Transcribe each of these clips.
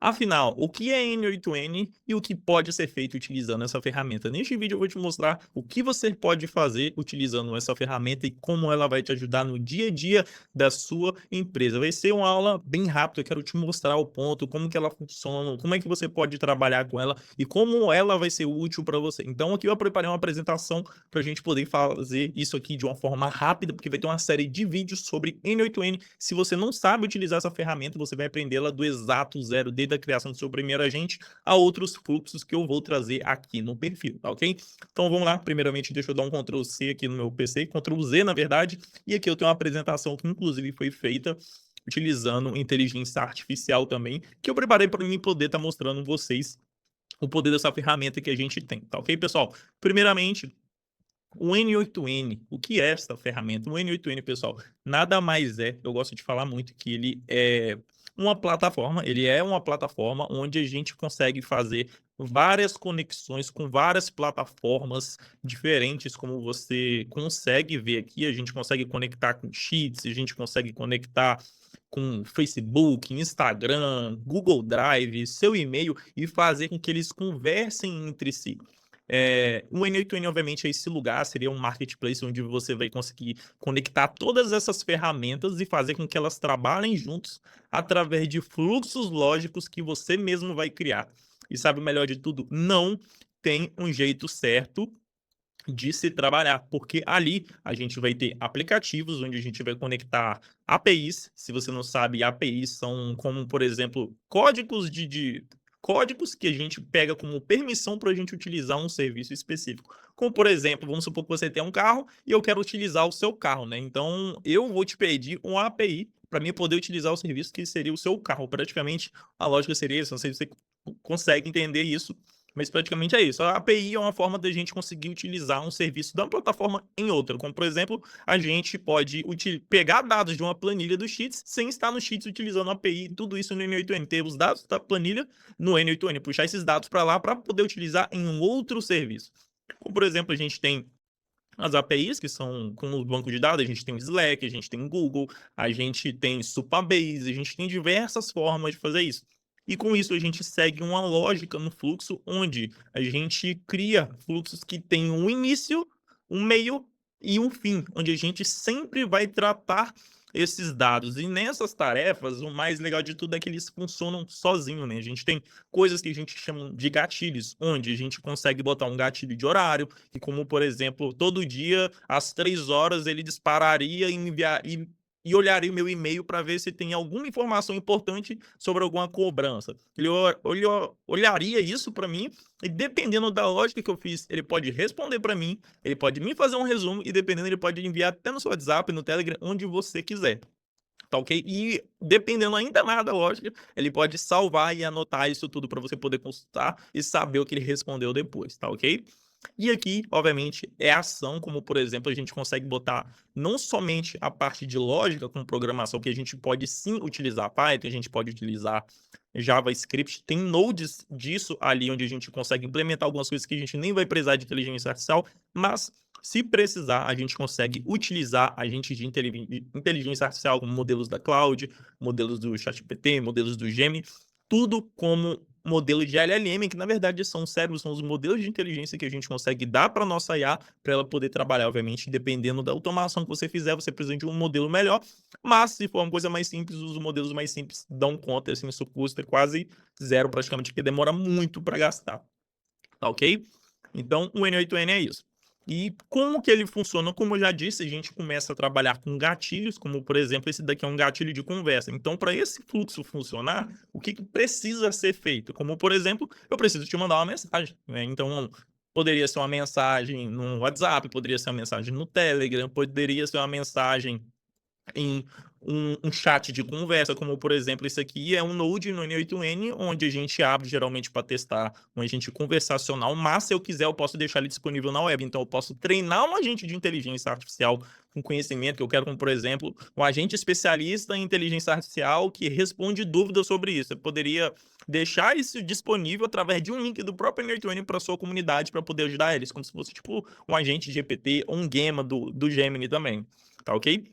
Afinal, o que é N8N e o que pode ser feito utilizando essa ferramenta? Neste vídeo eu vou te mostrar o que você pode fazer utilizando essa ferramenta e como ela vai te ajudar no dia a dia da sua empresa. Vai ser uma aula bem rápida, eu quero te mostrar o ponto, como que ela funciona, como é que você pode trabalhar com ela e como ela vai ser útil para você. Então aqui eu preparei uma apresentação para a gente poder fazer isso aqui de uma forma rápida, porque vai ter uma série de vídeos sobre N8N. Se você não sabe utilizar essa ferramenta, você vai aprendê-la do exato zero, desde a criação do seu primeiro agente a outros fluxos que eu vou trazer aqui no perfil, tá ok? Então vamos lá, primeiramente deixa eu dar um Ctrl C aqui no meu PC, Ctrl Z na verdade, e aqui eu tenho uma apresentação que inclusive foi feita utilizando inteligência artificial também, que eu preparei para mim poder estar mostrando vocês o poder dessa ferramenta que a gente tem, tá ok, pessoal? Primeiramente, o N8N, o que é essa ferramenta? O N8N, pessoal, nada mais é, eu gosto de falar muito que ele é uma plataforma onde a gente consegue fazer várias conexões com várias plataformas diferentes, como você consegue ver aqui, a gente consegue conectar com Sheets, a gente consegue conectar com Facebook, Instagram, Google Drive, seu e-mail e fazer com que eles conversem entre si. O N8N, obviamente, é esse lugar, seria um marketplace onde você vai conseguir conectar todas essas ferramentas e fazer com que elas trabalhem juntos através de fluxos lógicos que você mesmo vai criar. E sabe o melhor de tudo? Não tem um jeito certo de se trabalhar, porque ali a gente vai ter aplicativos onde a gente vai conectar APIs. Se você não sabe, APIs são como, por exemplo, códigos que a gente pega como permissão para a gente utilizar um serviço específico. Como, por exemplo, vamos supor que você tem um carro e eu quero utilizar o seu carro, né? Então, eu vou te pedir um API para mim poder utilizar o serviço que seria o seu carro. Praticamente, a lógica seria isso. Não sei se você consegue entender isso, mas praticamente é isso. A API é uma forma da gente conseguir utilizar um serviço da plataforma em outra. Como, por exemplo, a gente pode pegar dados de uma planilha do Sheets sem estar no Sheets utilizando a API, tudo isso no N8N. Ter os dados da planilha no N8N, puxar esses dados para lá para poder utilizar em um outro serviço. Como, por exemplo, a gente tem as APIs, que são com o banco de dados, a gente tem o Slack, a gente tem o Google, a gente tem Supabase, a gente tem diversas formas de fazer isso. E com isso a gente segue uma lógica no fluxo, onde a gente cria fluxos que têm um início, um meio e um fim, onde a gente sempre vai tratar esses dados. E nessas tarefas, o mais legal de tudo é que eles funcionam sozinho, né? A gente tem coisas que a gente chama de gatilhos, onde a gente consegue botar um gatilho de horário, que como, por exemplo, todo dia, às 3 horas, ele dispararia e olharia o meu e-mail para ver se tem alguma informação importante sobre alguma cobrança. Ele olharia isso para mim e, dependendo da lógica que eu fiz, ele pode responder para mim, ele pode me fazer um resumo e, dependendo, ele pode enviar até no seu WhatsApp, no Telegram, onde você quiser. Tá ok? E dependendo ainda mais da lógica, ele pode salvar e anotar isso tudo para você poder consultar e saber o que ele respondeu depois, tá ok? E aqui, obviamente, é ação, como por exemplo, a gente consegue botar não somente a parte de lógica com programação, que a gente pode sim utilizar Python, a gente pode utilizar JavaScript, tem nodes disso ali onde a gente consegue implementar algumas coisas que a gente nem vai precisar de inteligência artificial, mas se precisar, a gente consegue utilizar agentes de inteligência artificial como modelos da Cloud, modelos do ChatGPT, modelos do Gemini, tudo como modelo de LLM, que na verdade são cérebros, são os modelos de inteligência que a gente consegue dar para nossa IA, para ela poder trabalhar, obviamente, dependendo da automação que você fizer, você precisa de um modelo melhor, mas se for uma coisa mais simples, os modelos mais simples dão conta, assim, isso custa quase zero praticamente, porque demora muito para gastar, tá ok? Então, o N8N é isso. E como que ele funciona? Como eu já disse, a gente começa a trabalhar com gatilhos, como por exemplo, esse daqui é um gatilho de conversa. Então, para esse fluxo funcionar, o que precisa ser feito? Como por exemplo, eu preciso te mandar uma mensagem, né? Então, poderia ser uma mensagem no WhatsApp, poderia ser uma mensagem no Telegram, poderia ser uma mensagem em um chat de conversa, como por exemplo esse aqui é um Node no N8N, onde a gente abre geralmente para testar um agente conversacional, mas se eu quiser eu posso deixar ele disponível na web, então eu posso treinar um agente de inteligência artificial com conhecimento que eu quero, como por exemplo, um agente especialista em inteligência artificial que responde dúvidas sobre isso. Eu poderia deixar isso disponível através de um link do próprio N8N para sua comunidade para poder ajudar eles, como se fosse tipo um agente GPT ou um Gema do Gemini também, tá ok?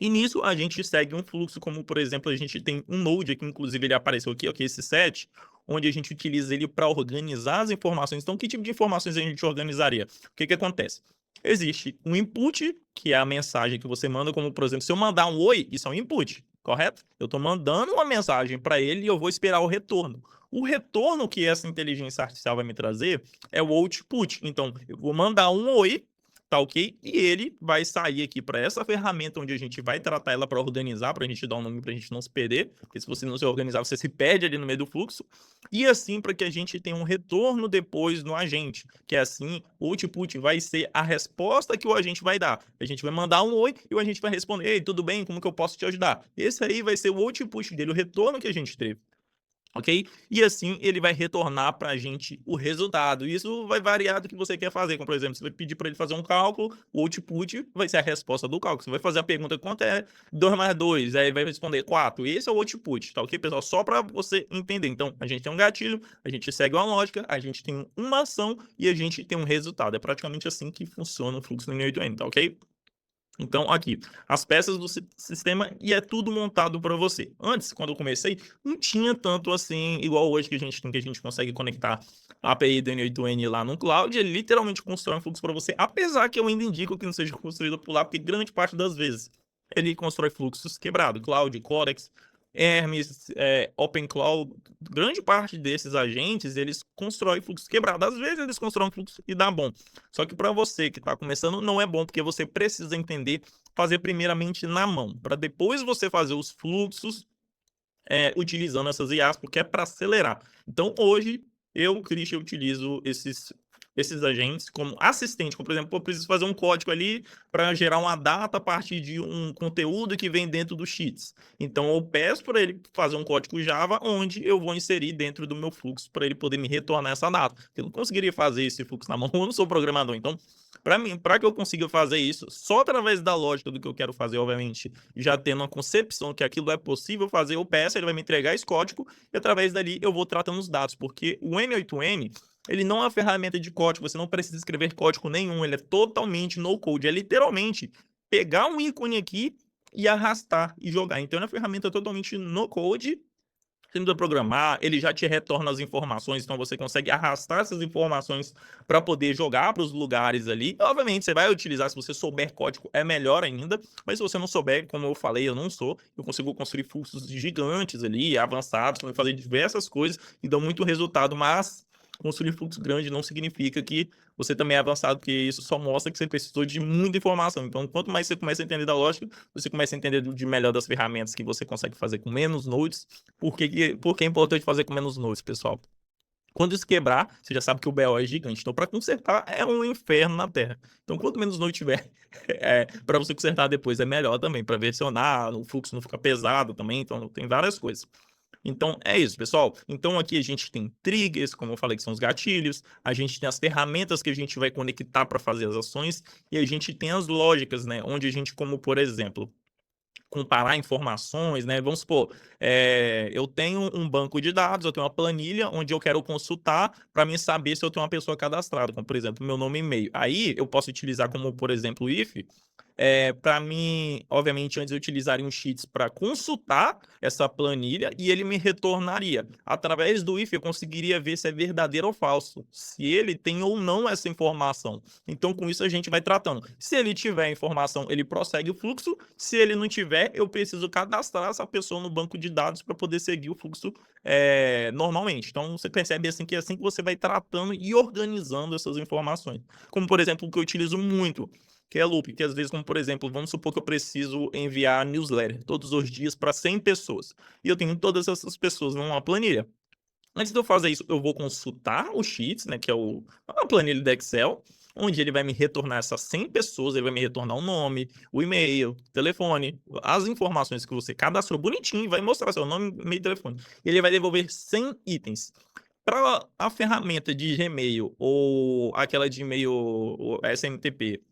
E nisso a gente segue um fluxo, como por exemplo, a gente tem um Node aqui, inclusive ele apareceu aqui, ok, esse set, onde a gente utiliza ele para organizar as informações. Então, que tipo de informações a gente organizaria? O que que acontece? Existe um input, que é a mensagem que você manda, como por exemplo, se eu mandar um oi, isso é um input, correto? Eu estou mandando uma mensagem para ele e eu vou esperar o retorno. O retorno que essa inteligência artificial vai me trazer é o output. Então, eu vou mandar um oi, tá ok? E ele vai sair aqui para essa ferramenta onde a gente vai tratar ela para organizar, para a gente dar um nome para a gente não se perder, porque se você não se organizar, você se perde ali no meio do fluxo. E assim para que a gente tenha um retorno depois no agente, que é assim, o output vai ser a resposta que o agente vai dar. A gente vai mandar um oi e o agente vai responder: "Ei, tudo bem? Como que eu posso te ajudar?". Esse aí vai ser o output dele, o retorno que a gente teve. Ok? E assim ele vai retornar para a gente o resultado. Isso vai variar do que você quer fazer. Como, por exemplo, você vai pedir para ele fazer um cálculo, o output vai ser a resposta do cálculo. Você vai fazer a pergunta quanto é 2 mais 2, aí ele vai responder 4. Esse é o output, tá ok, pessoal? Só para você entender. Então, a gente tem um gatilho, a gente segue uma lógica, a gente tem uma ação e a gente tem um resultado. É praticamente assim que funciona o fluxo linear 8N, tá ok? Então, aqui, as peças do sistema e é tudo montado para você. Antes, quando eu comecei, não tinha tanto assim, igual hoje que a gente tem, que a gente consegue conectar a API do N8N lá no cloud, ele literalmente constrói um fluxo para você, apesar que eu ainda indico que não seja construído por lá, porque grande parte das vezes ele constrói fluxos quebrados, Cloud, Corex, Hermes, OpenCloud, grande parte desses agentes, eles constroem fluxos quebrados. Às vezes eles constroem fluxo e dá bom. Só que para você que está começando, não é bom, porque você precisa entender, fazer primeiramente na mão, para depois você fazer os fluxos utilizando essas IAs, porque é para acelerar. Então, hoje, eu, Christian, utilizo esses agentes como assistente. Como, por exemplo, eu preciso fazer um código ali para gerar uma data a partir de um conteúdo que vem dentro do Sheets. Então, eu peço para ele fazer um código Java, onde eu vou inserir dentro do meu fluxo para ele poder me retornar essa data. Eu não conseguiria fazer esse fluxo na mão, eu não sou programador. Então, para mim, para que eu consiga fazer isso, só através da lógica do que eu quero fazer, obviamente, já tendo uma concepção que aquilo é possível fazer, eu peço, ele vai me entregar esse código e através dali eu vou tratando os dados, porque o N8N, ele não é uma ferramenta de código, você não precisa escrever código nenhum, ele é totalmente no code, é literalmente pegar um ícone aqui e arrastar e jogar. Então é uma ferramenta totalmente no code. Você não precisa programar, ele já te retorna as informações, então você consegue arrastar essas informações para poder jogar para os lugares ali. Obviamente, você vai utilizar, se você souber código, é melhor ainda, mas se você não souber, como eu falei, eu não sou, eu consigo construir fluxos gigantes ali, avançados, fazer diversas coisas e dão muito resultado, mas construir fluxo grande não significa que você também é avançado, porque isso só mostra que você precisou de muita informação. Então, quanto mais você começa a entender da lógica, você começa a entender de melhor das ferramentas que você consegue fazer com menos nodes. Por que é importante fazer com menos nodes, pessoal? Quando isso quebrar, você já sabe que o BO é gigante. Então, para consertar, é um inferno na Terra. Então, quanto menos node tiver, para você consertar depois é melhor também, para versionar, o fluxo não fica pesado também. Então, tem várias coisas. Então, é isso, pessoal. Então, aqui a gente tem triggers, como eu falei, que são os gatilhos, a gente tem as ferramentas que a gente vai conectar para fazer as ações, e a gente tem as lógicas, né? Onde a gente, como por exemplo, comparar informações, né? Vamos supor, eu tenho um banco de dados, eu tenho uma planilha onde eu quero consultar para mim saber se eu tenho uma pessoa cadastrada, como por exemplo, meu nome e e-mail. Aí eu posso utilizar como, por exemplo, o if, para mim, obviamente, antes eu utilizaria um Sheets para consultar essa planilha e ele me retornaria. Através do if, eu conseguiria ver se é verdadeiro ou falso, se ele tem ou não essa informação. Então, com isso, a gente vai tratando. Se ele tiver informação, ele prossegue o fluxo. Se ele não tiver, eu preciso cadastrar essa pessoa no banco de dados para poder seguir o fluxo normalmente. Então, você percebe assim que é assim que você vai tratando e organizando essas informações. Como, por exemplo, o que eu utilizo muito, que é loop, que às vezes, como por exemplo, vamos supor que eu preciso enviar newsletter todos os dias para 100 pessoas, e eu tenho todas essas pessoas numa planilha. Antes de eu fazer isso, eu vou consultar o Sheets, né, que é a planilha do Excel, onde ele vai me retornar essas 100 pessoas, ele vai me retornar o nome, o e-mail, o telefone, as informações que você cadastrou bonitinho, vai mostrar seu nome, e-mail e telefone. Ele vai devolver 100 itens. Para a ferramenta de Gmail ou aquela de e-mail o SMTP,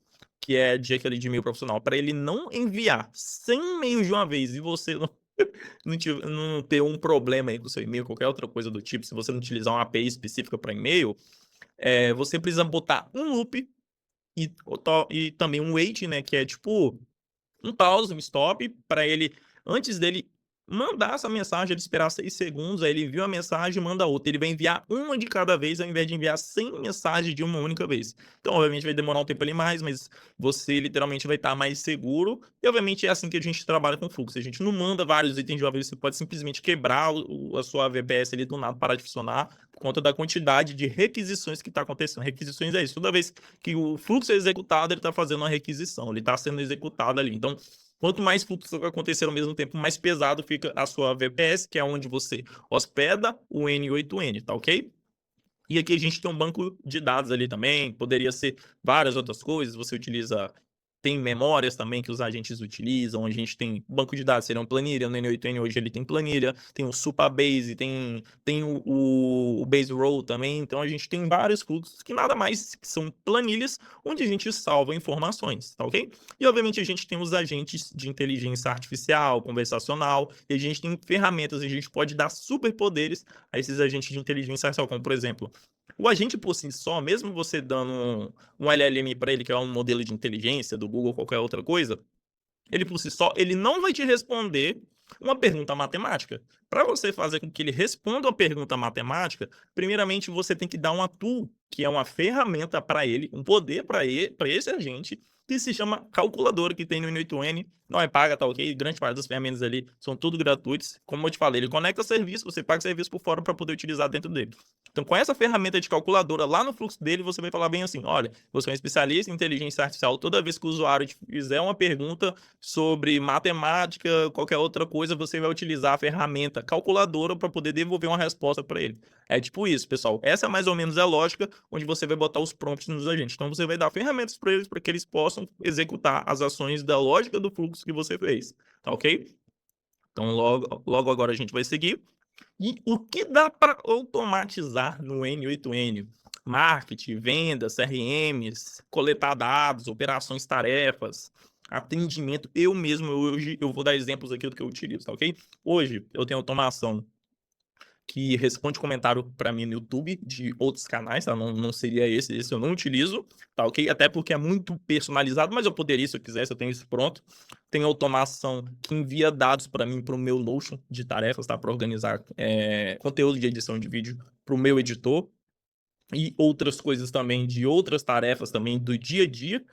que é de aquele de e-mail profissional, para ele não enviar 100 e-mails de uma vez e você não ter um problema aí com o seu e-mail, qualquer outra coisa do tipo, se você não utilizar uma API específica para e-mail, você precisa botar um loop e também um wait, né, que é tipo um pause, um stop, para ele, antes dele mandar essa mensagem, ele esperar 6 segundos, aí ele envia uma mensagem e manda outra. Ele vai enviar uma de cada vez, ao invés de enviar 100 mensagens de uma única vez. Então, obviamente, vai demorar um tempo ali mais, mas você literalmente vai estar mais seguro. E, obviamente, é assim que a gente trabalha com fluxo. A gente não manda vários itens de uma vez, você pode simplesmente quebrar a sua VPS ali do nada, parar de funcionar, por conta da quantidade de requisições que está acontecendo. Requisições é isso. Toda vez que o fluxo é executado, ele está fazendo uma requisição, ele está sendo executado ali. Então, quanto mais fluxos acontecer ao mesmo tempo, mais pesado fica a sua VPS, que é onde você hospeda o N8N, tá ok? E aqui a gente tem um banco de dados ali também, poderia ser várias outras coisas, você utiliza, tem memórias também que os agentes utilizam, a gente tem banco de dados, seriam planilha, no N8N hoje ele tem planilha, tem o Supabase, tem o Base Row também, então a gente tem vários fluxos que nada mais são planilhas onde a gente salva informações, tá ok? E obviamente a gente tem os agentes de inteligência artificial, conversacional, e a gente tem ferramentas, a gente pode dar superpoderes a esses agentes de inteligência artificial, como por exemplo, o agente por si só, mesmo você dando um LLM para ele, que é um modelo de inteligência do Google ou qualquer outra coisa, ele por si só, ele não vai te responder uma pergunta matemática. Para você fazer com que ele responda uma pergunta matemática, primeiramente você tem que dar uma tool, que é uma ferramenta para ele, um poder para esse agente, que se chama calculadora, que tem no N8N. Não é paga, tá ok? Grande parte das ferramentas ali são tudo gratuitas. Como eu te falei, ele conecta serviço, você paga serviço por fora para poder utilizar dentro dele. Então, com essa ferramenta de calculadora lá no fluxo dele, você vai falar bem assim: olha, você é um especialista em inteligência artificial. Toda vez que o usuário te fizer uma pergunta sobre matemática, qualquer outra coisa, você vai utilizar a ferramenta calculadora para poder devolver uma resposta para ele. É tipo isso, pessoal. Essa é mais ou menos a lógica onde você vai botar os prompts nos agentes. Então, você vai dar ferramentas para eles para que eles possam executar as ações da lógica do fluxo que você fez. Tá ok? Então, logo agora a gente vai seguir. E o que dá para automatizar no N8N? Marketing, vendas, CRMs, coletar dados, operações, tarefas, atendimento. Eu mesmo, hoje, eu vou dar exemplos aqui do que eu utilizo, tá ok? Hoje, eu tenho automação que responde comentário para mim no YouTube de outros canais, tá? Não seria esse eu não utilizo, tá ok? Até porque é muito personalizado, mas eu poderia, se eu quisesse, eu tenho isso pronto. Tem automação que envia dados para mim, para o meu Notion de tarefas, tá? Para organizar conteúdo de edição de vídeo para o meu editor e outras coisas também, de outras tarefas também do dia a dia.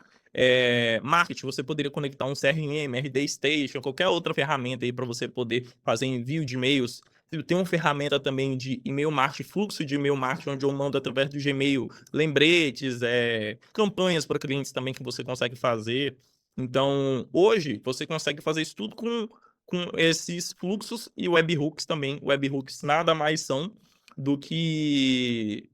Marketing, você poderia conectar um CRM, RD Station, qualquer outra ferramenta aí para você poder fazer envio de e-mails. Tem uma ferramenta também de e-mail marketing, fluxo de e-mail marketing, onde eu mando através do Gmail lembretes, campanhas para clientes também que você consegue fazer. Então, hoje, você consegue fazer isso tudo com esses fluxos e webhooks também. Webhooks nada mais são do que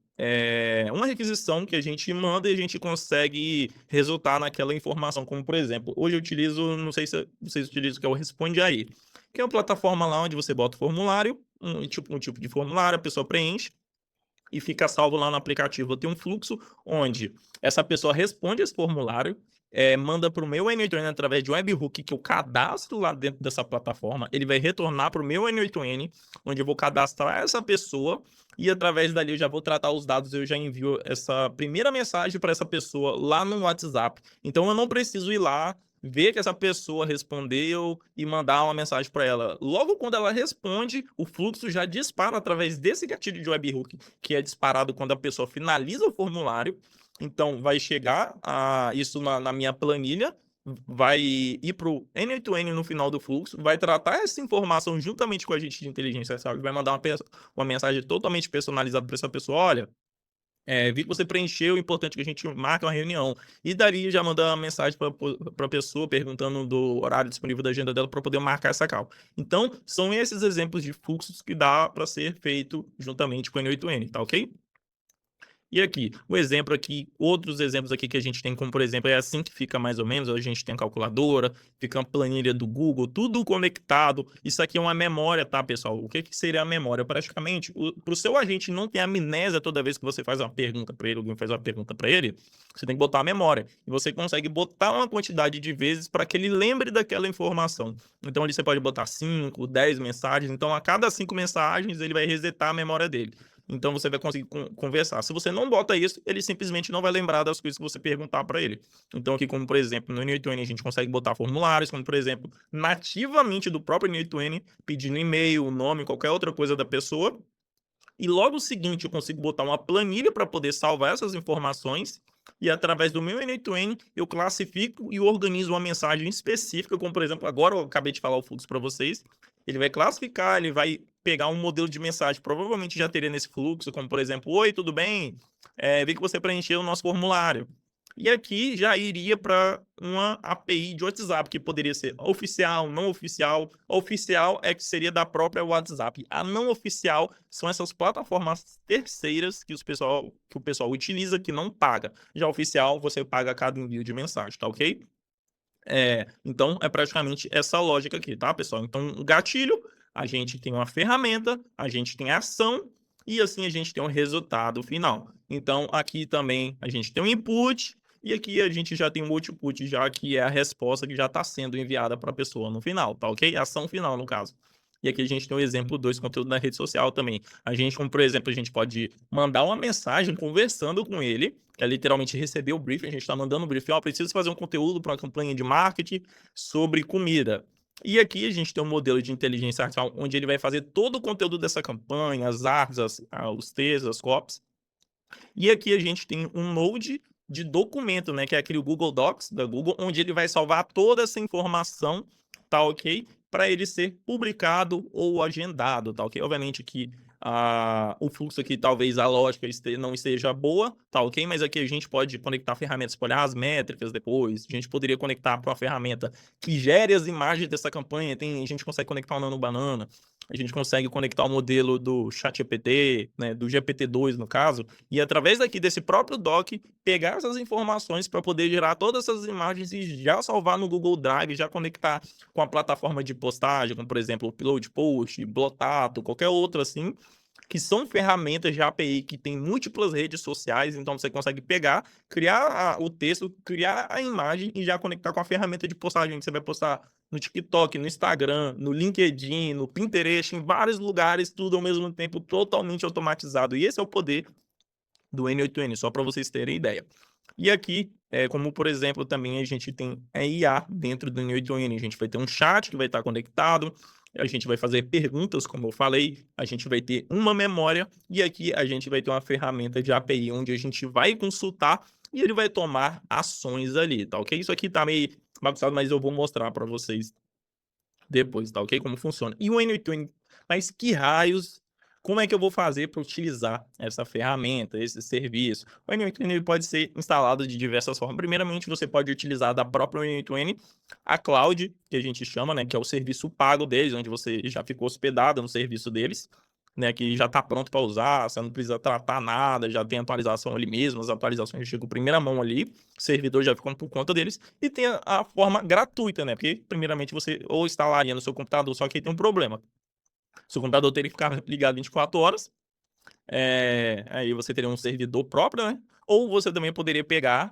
uma requisição que a gente manda e a gente consegue resultar naquela informação. Como, por exemplo, hoje eu utilizo, não sei se vocês utilizam, que é o Responde Aí, que é uma plataforma lá onde você bota o formulário, um tipo de formulário, a pessoa preenche e fica salvo lá no aplicativo. Tem um fluxo onde essa pessoa responde esse formulário, manda para o meu N8N através de um webhook que eu cadastro lá dentro dessa plataforma. Ele vai retornar para o meu N8N, onde eu vou cadastrar essa pessoa e através dali eu já vou tratar os dados, eu já envio essa primeira mensagem para essa pessoa lá no WhatsApp. Então eu não preciso ir lá, ver que essa pessoa respondeu e mandar uma mensagem para ela. Logo quando ela responde, o fluxo já dispara através desse gatilho de webhook, que é disparado quando a pessoa finaliza o formulário. Então, vai chegar isso na minha planilha, vai ir para o N8N no final do fluxo, vai tratar essa informação juntamente com a gente de inteligência artificial, vai mandar uma mensagem totalmente personalizada para essa pessoa. Olha, vi que você preencheu, é importante que a gente marque uma reunião. E dali já mandar uma mensagem para a pessoa perguntando do horário disponível da agenda dela para poder marcar essa call. Então, são esses exemplos de fluxos que dá para ser feito juntamente com o N8N, tá ok? E aqui, o exemplo aqui, outros exemplos aqui que a gente tem, como por exemplo, é assim que fica mais ou menos, a gente tem a calculadora, fica uma planilha do Google, tudo conectado. Isso aqui é uma memória, tá, pessoal? O que seria a memória? Praticamente, para o seu agente não ter amnésia toda vez que você faz uma pergunta para ele, alguém faz uma pergunta para ele, você tem que botar a memória. E você consegue botar uma quantidade de vezes para que ele lembre daquela informação. Então, ali você pode botar 5, 10 mensagens. Então, a cada 5 mensagens, ele vai resetar a memória dele. então você vai conseguir conversar. Se você não bota isso, ele simplesmente não vai lembrar das coisas que você perguntar para ele. Então aqui, como por exemplo, no N8N a gente consegue botar formulários, como por exemplo, nativamente do próprio N8N, pedindo e-mail, nome, qualquer outra coisa da pessoa, e logo o seguinte, eu consigo botar uma planilha para poder salvar essas informações. E através do meu N8N, eu classifico e organizo uma mensagem específica, como por exemplo, agora eu acabei de falar o fluxo para vocês. Ele vai classificar, ele vai pegar um modelo de mensagem, provavelmente já teria nesse fluxo, como por exemplo, oi, tudo bem? Vi que você preencheu o nosso formulário. E aqui já iria para uma API de WhatsApp, que poderia ser oficial, não oficial. Oficial é que seria da própria WhatsApp. A não oficial são essas plataformas terceiras que o pessoal utiliza, que não paga. Já oficial, você paga a cada envio de mensagem, tá ok? Então, é praticamente essa lógica aqui, tá, pessoal? Então, o gatilho, a gente tem uma ferramenta, a gente tem ação, e assim a gente tem um resultado final. Então, aqui também a gente tem um input, e aqui a gente já tem um output, já que é a resposta que já está sendo enviada para a pessoa no final, tá ok? Ação final, no caso. E aqui a gente tem o exemplo 2, conteúdo na rede social também. A gente, como por exemplo, a gente pode mandar uma mensagem conversando com ele, que é literalmente receber o briefing, a gente está mandando o briefing, ó, preciso fazer um conteúdo para uma campanha de marketing sobre comida. E aqui a gente tem um modelo de inteligência artificial onde ele vai fazer todo o conteúdo dessa campanha, as artes, os textos, as copies. E aqui a gente tem um Node de documento, né, que é aquele Google Docs da Google, onde ele vai salvar toda essa informação, tá ok? Para ele ser publicado ou agendado, tá ok? Obviamente que o fluxo aqui, talvez a lógica não esteja boa, tá ok? Mas aqui a gente pode conectar ferramentas para olhar as métricas depois, a gente poderia conectar para uma ferramenta que gere as imagens dessa campanha, a gente consegue conectar o Nano Banana, a gente consegue conectar o modelo do ChatGPT, né, do GPT-2 no caso, e através daqui desse próprio doc, pegar essas informações para poder gerar todas essas imagens e já salvar no Google Drive, já conectar com a plataforma de postagem, como por exemplo o Upload Post, Blotato, qualquer outra assim, que são ferramentas de API que tem múltiplas redes sociais, então você consegue pegar, criar o texto, criar a imagem e já conectar com a ferramenta de postagem que você vai postar no TikTok, no Instagram, no LinkedIn, no Pinterest, em vários lugares, tudo ao mesmo tempo, totalmente automatizado. E esse é o poder do N8N, só para vocês terem ideia. E aqui, como por exemplo, também a gente tem a IA dentro do N8N, a gente vai ter um chat que vai estar conectado, a gente vai fazer perguntas, como eu falei, a gente vai ter uma memória, e aqui a gente vai ter uma ferramenta de API, onde a gente vai consultar e ele vai tomar ações ali, tá ok? Isso aqui tá meio bagunçado, mas eu vou mostrar para vocês depois, tá ok? Como funciona. E o N8N, mas que raios, como é que eu vou fazer para utilizar essa ferramenta, esse serviço? O N8N ele pode ser instalado de diversas formas. Primeiramente, você pode utilizar da própria N8N a cloud, que a gente chama, né, que é o serviço pago deles, onde você já ficou hospedado no serviço deles, né, que já está pronto para usar, você não precisa tratar nada, já tem atualização ali mesmo, as atualizações chegam primeira mão ali, o servidor já ficou por conta deles, e tem a forma gratuita, né, porque primeiramente você ou instalaria no seu computador, só que aí tem um problema, seu computador teria que ficar ligado 24 horas, aí você teria um servidor próprio, né? Ou você também poderia pegar,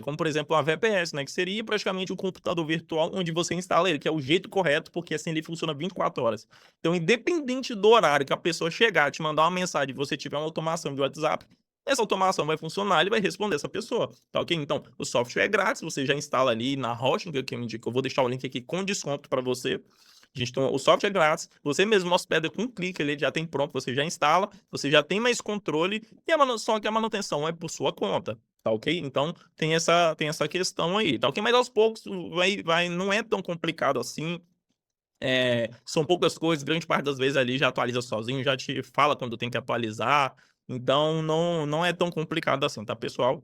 como por exemplo, a VPS, né? Que seria praticamente um computador virtual onde você instala ele, que é o jeito correto, porque assim ele funciona 24 horas. Então, independente do horário que a pessoa chegar, te mandar uma mensagem e você tiver uma automação de WhatsApp, essa automação vai funcionar, ele vai responder essa pessoa, tá ok? Então, o software é grátis, você já instala ali na Hosting, que eu indico, eu vou deixar o link aqui com desconto para você. A gente tem o software é grátis, você mesmo hospeda com um clique, ele já tem pronto, você já instala, você já tem mais controle, e só que a manutenção é por sua conta, tá ok? Então, tem essa questão aí, tá ok? Mas aos poucos, não é tão complicado assim, são poucas coisas, grande parte das vezes ali já atualiza sozinho, já te fala quando tem que atualizar, então não é tão complicado assim, tá, pessoal?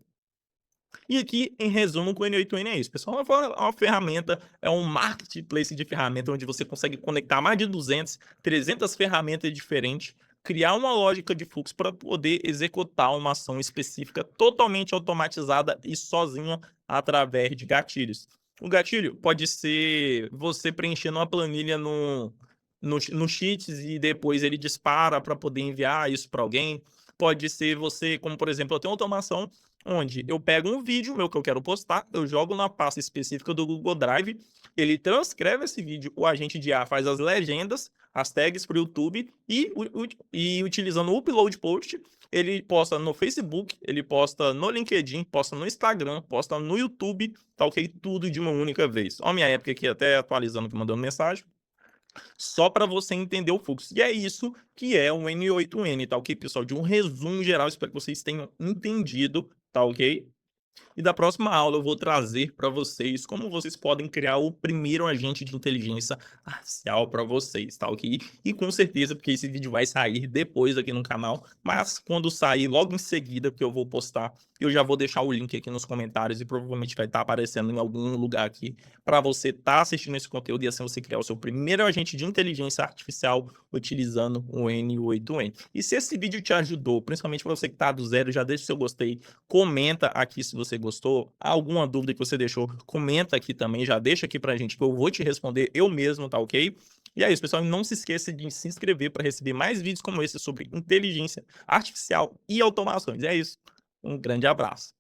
E aqui, em resumo, com o N8N é isso, pessoal. É uma ferramenta, é um marketplace de ferramenta onde você consegue conectar mais de 200, 300 ferramentas diferentes, criar uma lógica de fluxo para poder executar uma ação específica totalmente automatizada e sozinha através de gatilhos. O gatilho pode ser você preenchendo uma planilha no Sheets e depois ele dispara para poder enviar isso para alguém. Pode ser você, como por exemplo, eu tenho automação onde eu pego um vídeo meu que eu quero postar, eu jogo na pasta específica do Google Drive, ele transcreve esse vídeo, o agente de IA faz as legendas, as tags para o YouTube e utilizando o upload post, ele posta no Facebook, ele posta no LinkedIn, posta no Instagram, posta no YouTube, tá ok? Tudo de uma única vez. Ó, minha época aqui até atualizando, aqui, mandando mensagem, só para você entender o fluxo. E é isso que é o N8N, tá ok, pessoal? De um resumo geral, espero que vocês tenham entendido, tá ok? E da próxima aula eu vou trazer para vocês como vocês podem criar o primeiro agente de inteligência artificial para vocês, tá ok? E com certeza, porque esse vídeo vai sair depois aqui no canal, mas quando sair logo em seguida, que eu vou postar, eu já vou deixar o link aqui nos comentários e provavelmente vai estar aparecendo em algum lugar aqui para você estar assistindo esse conteúdo e assim você criar o seu primeiro agente de inteligência artificial utilizando o N8N. E se esse vídeo te ajudou, principalmente para você que está do zero, já deixa o seu gostei, comenta aqui se você gostou, alguma dúvida que você deixou, comenta aqui também, já deixa aqui pra gente que eu vou te responder eu mesmo, tá ok? E é isso, pessoal, e não se esqueça de se inscrever para receber mais vídeos como esse sobre inteligência artificial e automações. É isso, um grande abraço.